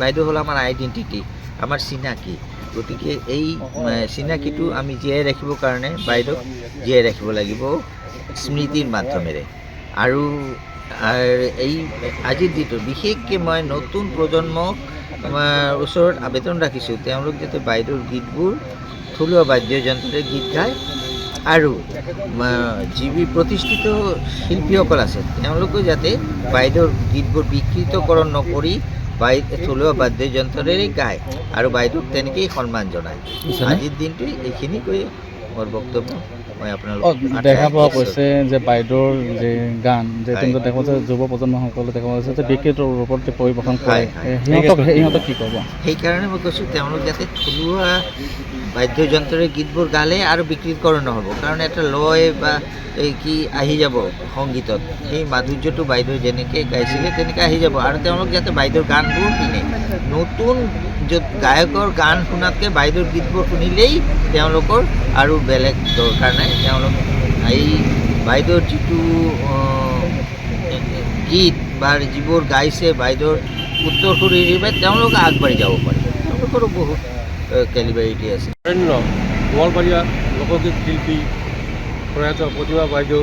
বাইদেউ হ'ল আমাৰ আইডেণ্টিটি, আমাৰ চিনাকি। গতিকে এই চিনাকিটো আমি জীয়াই ৰাখিবৰ কাৰণে বাইদেউক জীয়াই ৰাখিব লাগিব স্মৃতিৰ মাধ্যমেৰে। আৰু এই আজিৰ দিনটো বিশেষকৈ মই নতুন প্ৰজন্মক ওচৰত আবেদন ৰাখিছোঁ, তেওঁলোক যাতে বাইদেউৰ গীতবোৰ থলুৱা বাদ্যযন্ত্ৰৰে গীত গায়, আৰু যি প্ৰতিষ্ঠিত শিল্পীসকল আছে তেওঁলোকেও যাতে বাইদেউৰ গীতবোৰ বিকৃতকৰণ নকৰি থলুৱা বাদ্যযন্ত্ৰৰে গায় আৰু বাইদেউক তেনেকেই সন্মান জনায়। আজিৰ দিনটো এইখিনি কৈ মোৰ বক্তব্য মই আপোনালোকক দেখা পোৱা গৈছে যে বাইদেউৰ যে গান যে তেওঁলোকে দেখা যে যুৱ প্ৰজন্মসকলে দেখা গৈছে যে বিকৃত ৰূপত পৰিৱেশন কৰে, সিহঁতক কি ক'ব? সেইকাৰণে মই কৈছোঁ তেওঁলোক যাতে থলুৱা বাদ্যযন্ত্ৰৰে গীতবোৰ গালে আৰু বিকৃতকৰণ নহ'ব, কাৰণ এটা লয় বা এই কি আহি যাব সংগীতত, সেই মাধুৰ্যটো বাইদেউ যেনেকৈ গাইছিলে তেনেকৈ আহি যাব। আৰু তেওঁলোক যাতে বাইদেউৰ গানবোৰ শুনে, নতুন গায়কৰ গান শুনাতকৈ বাইদেউৰ গীতবোৰ শুনিলেই তেওঁলোকৰ আৰু বেলেগ দৰকাৰ নাই। তেওঁলোক এই বাইদেউৰ যিটো গীত বা যিবোৰ গাইছে বাইদেউৰ উত্তৰসূৰীৰ বাবে তেওঁলোক আগবাঢ়ি যাব পাৰে, তেওঁলোকৰো বহুত কেলিবাৰিটি আছে। গোৱালপাৰীয়া লোকগীত শিল্পী প্ৰয়াত প্ৰতিমা বাইদেউ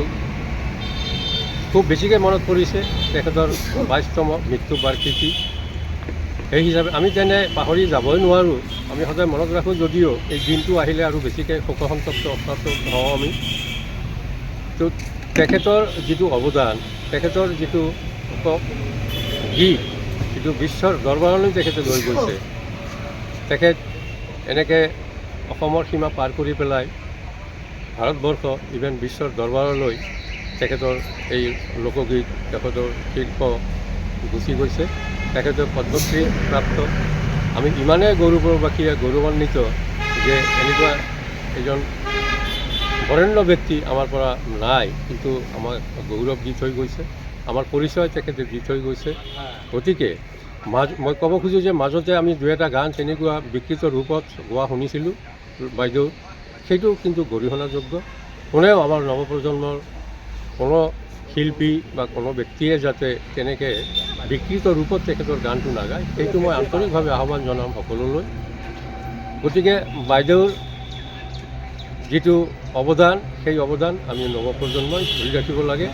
খুব বেছিকৈ মনত পৰিছে তেখেতৰ 22তম মৃত্যু বাৰ্ষিকী। সেই হিচাপে আমি তেনে পাহৰি যাবই নোৱাৰোঁ, আমি সদায় মনত ৰাখোঁ, যদিও এই দিনটো আহিলে আৰু বেছিকৈ শোকসন্তপ্ত হওঁ আমি। তো তেখেতৰ যিটো অৱদান, তেখেতৰ যিটো গীত, যিটো বিশ্বৰ দৰবাৰলৈ তেখেতে লৈ গৈছে, তেখেত এনেকৈ অসমৰ সীমা পাৰ কৰি পেলাই ভাৰতবৰ্ষ ইভেন বিশ্বৰ দৰবাৰলৈ তেখেতৰ এই লোকগীত, তেখেতৰ শিল্প গুচি গৈছে। তেখেতৰ পদ্মশ্ৰী প্ৰাপ্ত। আমি ইমানেই গৌৰৱান্বিত যে এনেকুৱা এজন বৰেণ্য ব্যক্তি আমাৰ পৰা নাই, কিন্তু আমাৰ গৌৰৱ দি থৈ গৈছে, আমাৰ পৰিচয় তেখেতে দি থৈ গৈছে। গতিকে মই ক'ব খোজোঁ যে মাজতে আমি দুই এটা গান তেনেকুৱা বিকৃত ৰূপত গোৱা শুনিছিলোঁ বাইদেউ, সেইটো কিন্তু গৰিহণাযোগ্য। কোনেও আমাৰ নৱপ্ৰজন্মৰ কোনো শিল্পী বা কোনো ব্যক্তিয়ে যাতে তেনেকৈ বিকৃত ৰূপত তেখেতৰ গানটো নাগায়, সেইটো মই আন্তৰিকভাৱে আহ্বান জনাম সকলোলৈ। গতিকে বাইদেউৰ যিটো অৱদান, সেই অৱদান আমি নৱপ্ৰজন্মই ধৰি ৰাখিব লাগে।